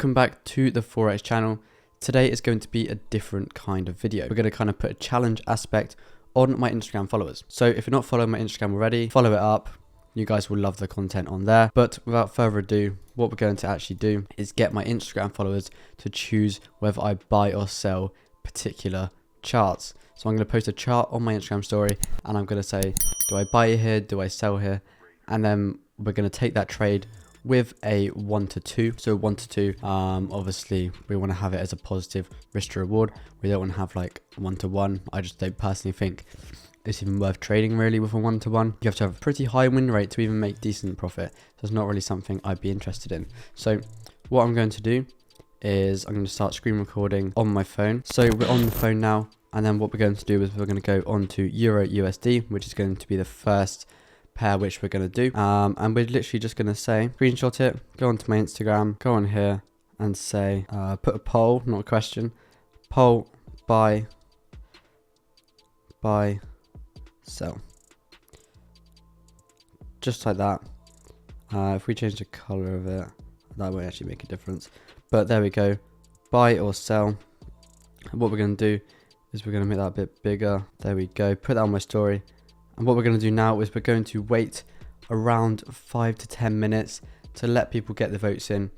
Welcome back to the Forex channel. Today is going to be a different kind of video. We're going to kind of put a challenge aspect on my Instagram followers. So if you're not following my Instagram already, follow it up. You guys will love the content on there. But without further ado, what we're going to actually do is get my Instagram followers to choose whether I buy or sell particular charts. So I'm going to post a chart on my Instagram story and I'm going to say, do I buy here? Do I sell here? And then we're going to take that trade with a 1 to 2. So 1 to 2, obviously we want to have it as a positive risk to reward. We don't want to have like 1 to 1. I just don't personally think it's even worth trading really with a 1 to 1. You have to have a pretty high win rate to even make decent profit. So it's not really something I'd be interested in. So what I'm going to do is I'm going to start screen recording on my phone. So we're on the phone now, and then what we're going to do is we're going to go on to Euro USD, which is going to be the first pair which we're going to do, and we're literally just going to say, screenshot it, go onto my Instagram, go on here and say, put a poll, not a question, poll, buy, sell, just like that. If we change the color of it, that won't actually make a difference, but there we go, buy or sell. And what we're going to do is we're going to make that a bit bigger. There we go, put that on my story. And what we're going to do now is we're going to wait around 5 to 10 minutes to let people get the votes in,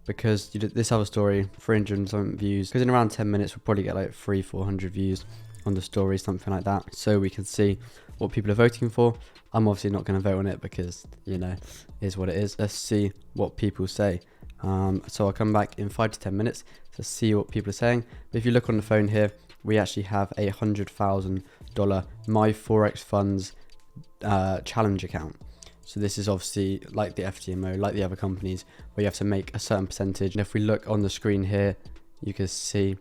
because this other story, 300 and something views, because in around 10 minutes we'll probably get like 300-400 views on the story, something like that, so we can see what people are voting for. I'm obviously not going to vote on it because, you know, it is what it is. Let's see what people say. So I'll come back in 5 to 10 minutes to see what people are saying. But if you look on the phone here, we actually have a $100,000 My Forex Funds challenge account. So this is obviously like the FTMO, like the other companies, where you have to make a certain percentage. And if we look on the screen here, you can see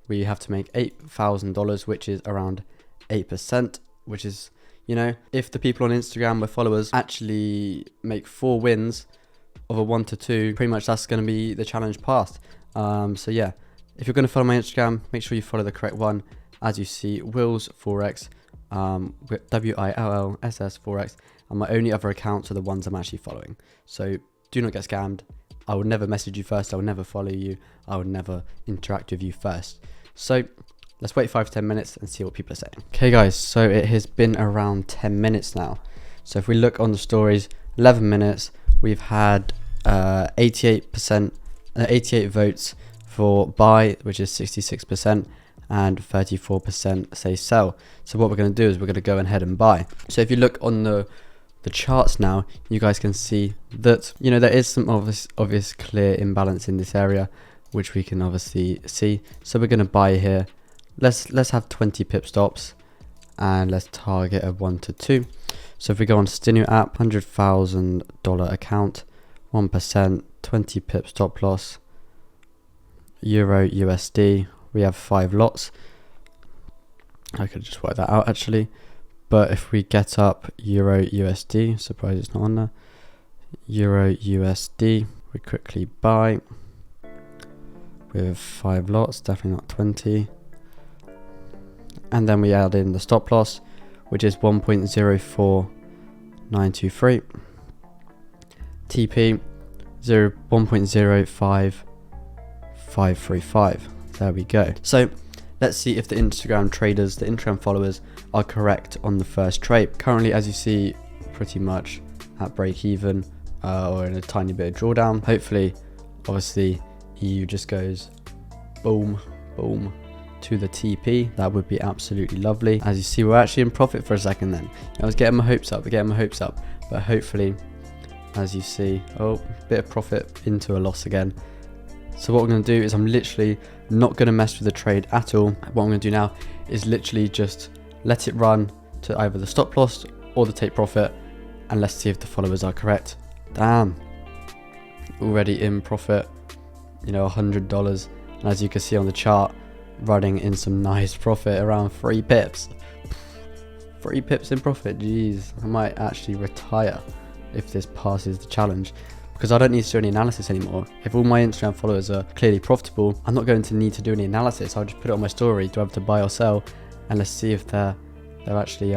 we have to make $8,000, which is around 8%, which is, you know, if the people on Instagram, my followers, actually make 4 wins of a 1 to 2, pretty much that's going to be the challenge passed. So yeah, if you're going to follow my Instagram, make sure you follow the correct one. As you see, WillssFX, WILLSS4X, and my only other accounts are the ones I'm actually following. So do not get scammed. I will never message you first. I will never follow you. I will never interact with you first. So let's wait 5 to 10 minutes and see what people are saying. Okay guys, so it has been around 10 minutes now. So if we look on the stories, 11 minutes, we've had 88 votes for buy, which is 66%, and 34% say sell. So what we're going to do is we're going to go ahead and buy. So if you look on the charts now, you guys can see that, you know, there is some obvious clear imbalance in this area, which we can obviously see. So we're going to buy here. Let's have 20 pip stops, and let's target a 1 to 2. So if we go on Stinu app, $100,000 account, 1%, 20 pip stop loss, Euro USD, we have 5 lots. I could just work that out actually, but if we get up Euro USD, surprised it's not on there, Euro USD, we quickly buy with 5 lots, definitely not 20, and then we add in the stop loss, which is 1.04923, TP 1.05535. There we go. So let's see if the Instagram traders, the Instagram followers, are correct on the first trade. Currently, as you see, pretty much at break even, or in a tiny bit of drawdown. Hopefully, obviously, EU just goes boom, boom to the TP. That would be absolutely lovely. As you see, we're actually in profit for a second then. I was getting my hopes up, but hopefully, as you see, oh, bit of profit into a loss again. So what we're going to do is I'm literally not going to mess with the trade at all. What I'm going to do now is literally just let it run to either the stop loss or the take profit, and let's see if the followers are correct. Damn, already in profit, you know, $100, and as you can see on the chart, running in some nice profit, around 3 pips. 3 pips in profit, jeez. I might actually retire if this passes the challenge, because I don't need to do any analysis anymore. If all my Instagram followers are clearly profitable, I'm not going to need to do any analysis. I'll just put it on my story, do I have to buy or sell, and let's see if they're actually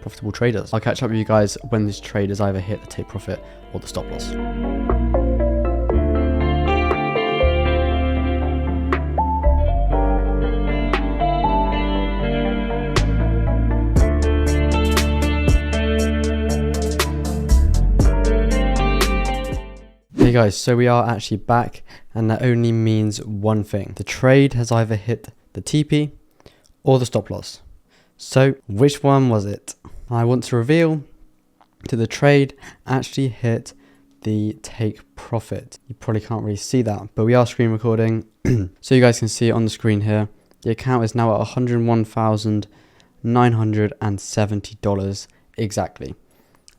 profitable traders. I'll catch up with you guys when these traders either hit the take profit or the stop loss. guys, so we are actually back, and that only means one thing. The trade has either hit the TP or the stop loss. So which one was it? I want to reveal that the trade actually hit the take profit. You probably can't really see that, but we are screen recording. So you guys can see it on the screen here. The account is now at $101,970 exactly.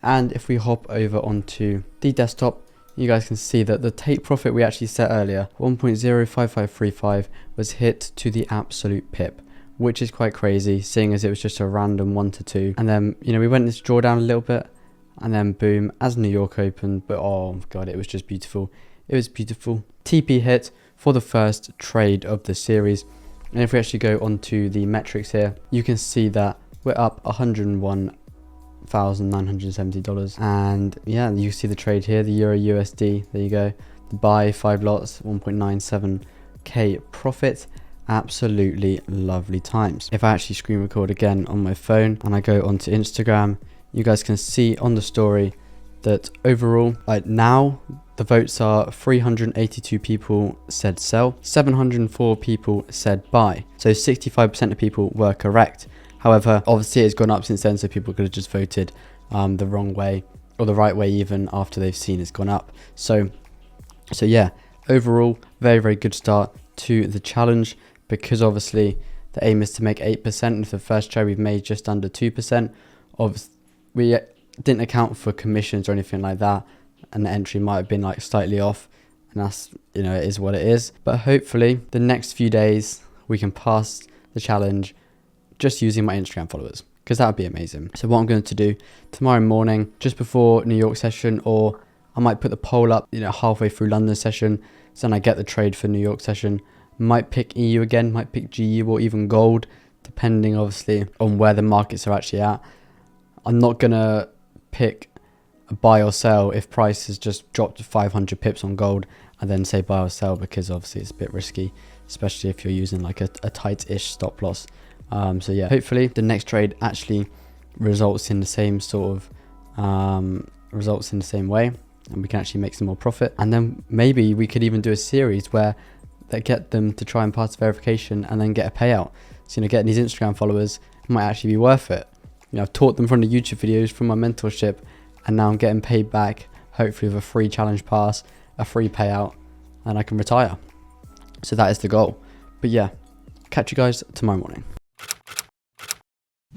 And if we hop over onto the desktop, you guys can see that the take profit we actually set earlier, 1.05535, was hit to the absolute pip, which is quite crazy, seeing as it was just a random 1 to 2. And then, you know, we went into drawdown a little bit, and then boom, as New York opened, but oh god, it was just beautiful. It was beautiful. TP hit for the first trade of the series. And if we actually go onto the metrics here, you can see that we're up $101,970. And yeah, you see the trade here, the Euro USD, there you go. The buy 5 lots, 1.97k profit. Absolutely lovely times. If I actually screen record again on my phone and I go onto Instagram, you guys can see on the story that overall, now the votes are 382 people said sell, 704 people said buy. So 65% of people were correct. However, obviously it's gone up since then, so people could have just voted the wrong way or the right way even after they've seen it's gone up. So yeah, overall, very, very good start to the challenge, because obviously the aim is to make 8%. And for the first trade, we've made just under 2%. We didn't account for commissions or anything like that, and the entry might have been like slightly off, and that's, you know, it is what it is. But hopefully the next few days we can pass the challenge just using my Instagram followers, because that would be amazing. So what I'm going to do tomorrow morning, just before New York session, or I might put the poll up, you know, halfway through London session, so then I get the trade for New York session. Might pick EU again, might pick GU or even gold, depending obviously on where the markets are actually at. I'm not going to pick a buy or sell if price has just dropped to 500 pips on gold and then say buy or sell, because obviously it's a bit risky, especially if you're using like a tight-ish stop loss. So yeah, hopefully the next trade actually results in the same sort of results in the same way, and we can actually make some more profit. And then maybe we could even do a series where they get them to try and pass verification and then get a payout. So, you know, getting these Instagram followers might actually be worth it. You know, I've taught them from the YouTube videos, from my mentorship, and now I'm getting paid back, hopefully with a free challenge pass, a free payout, and I can retire. So that is the goal. But yeah, catch you guys tomorrow morning.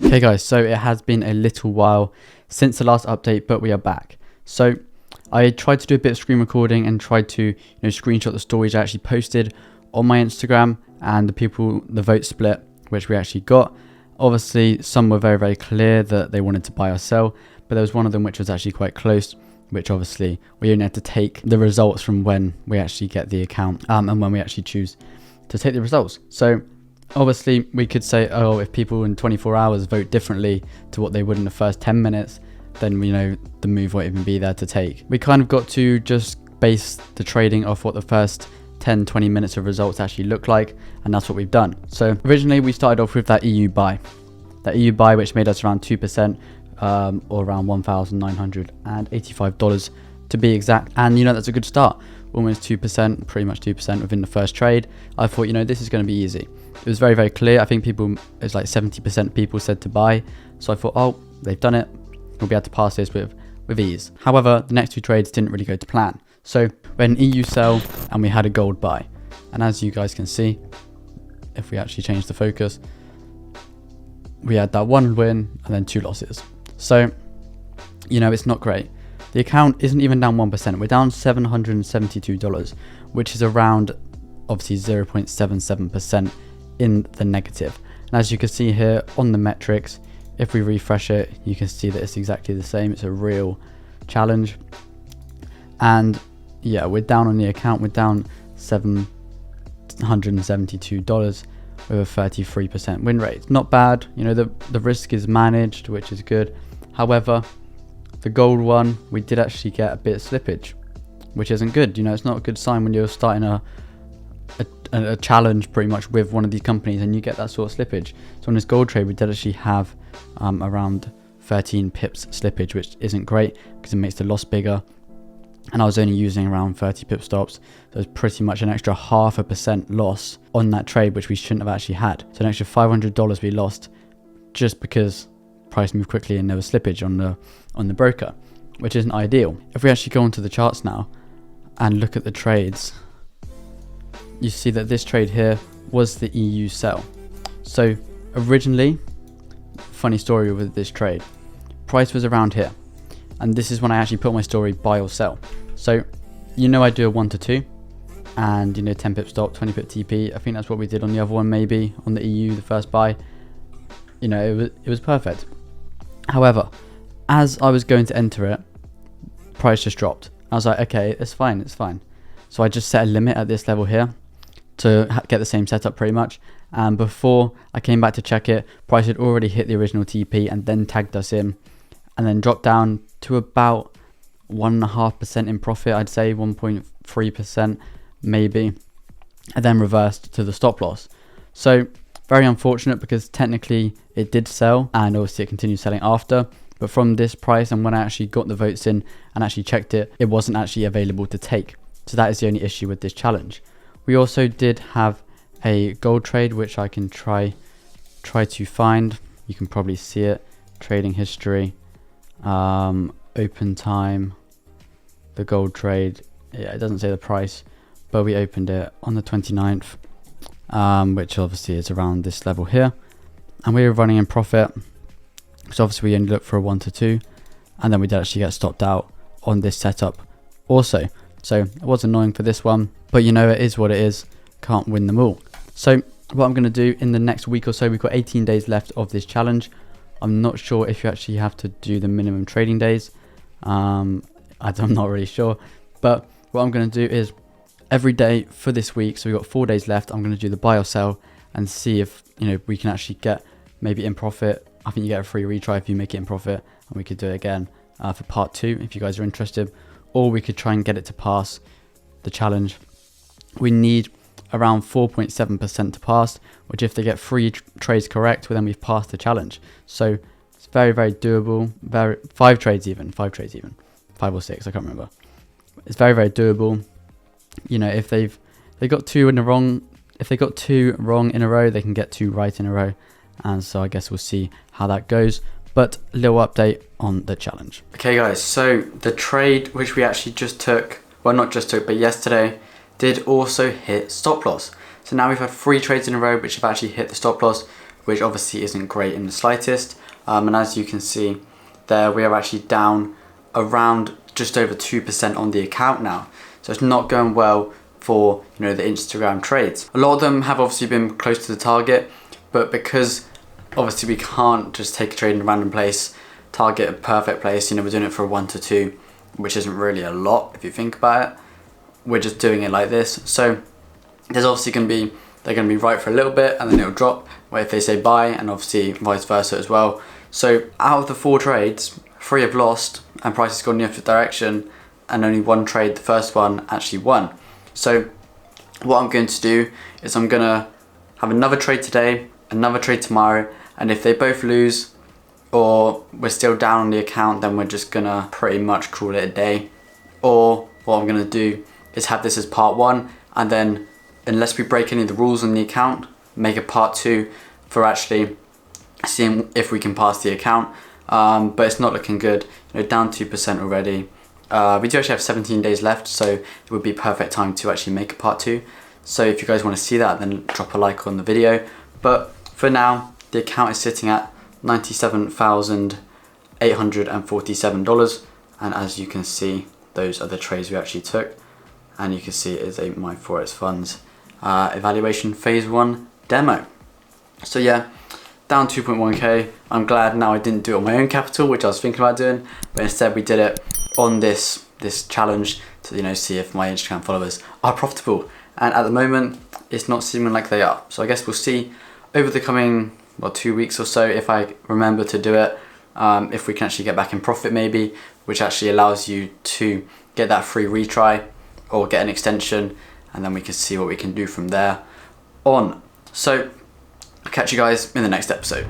Okay guys, so it has been a little while since the last update, but we are back. So I tried to do a bit of screen recording and tried to, you know, screenshot the stories I actually posted on my Instagram and the vote split, which we actually got. Obviously, some were very, very clear that they wanted to buy or sell, but there was one of them which was actually quite close, which obviously we only had to take the results from when we actually get the account and when we actually choose to take the results. So obviously we could say, oh, if people in 24 hours vote differently to what they would in the first 10 minutes, then, you know, the move won't even be there to take. We kind of got to just base the trading off what the first 10-20 minutes of results actually look like, and that's what we've done. So originally we started off with that EU buy, which made us around 2%, or around $1,985 to be exact. And, you know, that's a good start. Almost 2%, pretty much 2% within the first trade. I thought, you know, this is going to be easy. It was very, very clear. I think it's like 70% people said to buy. So I thought, oh, they've done it. We'll be able to pass this with ease. However, the next two trades didn't really go to plan. So we had an EU sell and we had a gold buy. And as you guys can see, if we actually change the focus, we had that one win and then 2 losses. So, you know, it's not great. The account isn't even down 1%. We're down $772, which is around obviously 0.77% in the negative. And as you can see here on the metrics, if we refresh it, you can see that it's exactly the same. It's a real challenge. And yeah, we're down on the account. We're down $772 with a 33% win rate. Not bad. You know, the risk is managed, which is good. However, the gold one, we did actually get a bit of slippage, which isn't good. You know, it's not a good sign when you're starting a challenge pretty much with one of these companies and you get that sort of slippage. So on this gold trade, we did actually have around 13 pips slippage, which isn't great because it makes the loss bigger. and I was only using around 30 pip stops. So it was pretty much an extra 0.5% loss on that trade, which we shouldn't have actually had. So an extra $500 we lost just because price moved quickly and there was slippage on the broker, which isn't ideal. If we actually go onto the charts now and look at the trades, you see that this trade here was the EU sell. So originally, funny story with this trade, price was around here, and this is when I actually put my story buy or sell. So I do a 1 to 2 and 10 pip stop, 20 pip TP. I think that's what we did on the other one, maybe on the EU, the first buy. It was perfect. However, as I was going to enter it, price just dropped. I was like, okay, it's fine. So I just set a limit at this level here to get the same setup pretty much. And before I came back to check it, price had already hit the original TP and then tagged us in, and then dropped down to about 1.5% in profit, I'd say 1.3% maybe, and then reversed to the stop loss. So very unfortunate, because technically it did sell and obviously it continued selling after, but from this price, and when I actually got the votes in and actually checked it, it wasn't actually available to take. So that is the only issue with this challenge. We also did have a gold trade, which I can try to find. You can probably see it. Trading history, open time, the gold trade. Yeah, it doesn't say the price, but we opened it on the 29th, which obviously is around this level here, and we were running in profit. So obviously we only looked for a 1 to 2, and then we did actually get stopped out on this setup also. So it was annoying for this one, but it is what it is. Can't win them all. So what I'm going to do in the next week or so, we've got 18 days left of this challenge. I'm not sure if you actually have to do the minimum trading days. I'm not really sure, but what I'm going to do is every day for this week, so we've got 4 days left, I'm going to do the buy or sell and see if we can actually get maybe in profit. I think you get a free retry if you make it in profit, and we could do it again for part 2 if you guys are interested, or we could try and get it to pass the challenge. We need around 4.7% to pass, which if they get 3 trades correct, well, then we've passed the challenge. So it's very, very doable. 5 trades even, 5 or 6, I can't remember. It's very, very doable. If they got 2 in the wrong, if they got 2 wrong in a row, they can get 2 right in a row. And so I guess we'll see how that goes. But a little update on the challenge. Okay guys, so the trade which we actually just took, well not just took, but yesterday, did also hit stop loss. So now we've had 3 trades in a row which have actually hit the stop loss, which obviously isn't great in the slightest. And as you can see there, we are actually down around just over 2% on the account now. So it's not going well for the Instagram trades. A lot of them have obviously been close to the target, but because obviously we can't just take a trade in a random place, target a perfect place, we're doing it for a 1 to 2, which isn't really a lot if you think about it. We're just doing it like this. So there's obviously they're going to be right for a little bit and then it'll drop if they say buy, and obviously vice versa as well. So out of the 4 trades, 3 have lost and price has gone in the opposite direction, and only 1 trade, the first one, actually won. So what I'm going to do is I'm going to have another trade today, another trade tomorrow, and if they both lose or we're still down on the account, then we're just going to pretty much call it a day. Or what I'm going to do is have this as part 1, and then unless we break any of the rules on the account, make a part 2 for actually seeing if we can pass the account. But it's not looking good, down 2% already. We do actually have 17 days left, so it would be perfect time to actually make a part 2. So if you guys want to see that, then drop a like on the video. But for now, the account is sitting at $97,847, and as you can see, those are the trades we actually took, and you can see it is a My Forex Funds evaluation phase 1 demo. So yeah, down 2.1k. I'm glad now I didn't do it on my own capital, which I was thinking about doing, but instead we did it on this challenge to see if my Instagram followers are profitable, and at the moment it's not seeming like they are. So I guess we'll see over the coming 2 weeks or so if I remember to do it, if we can actually get back in profit maybe, which actually allows you to get that free retry or get an extension, and then we can see what we can do from there on. So I'll catch you guys in the next episode.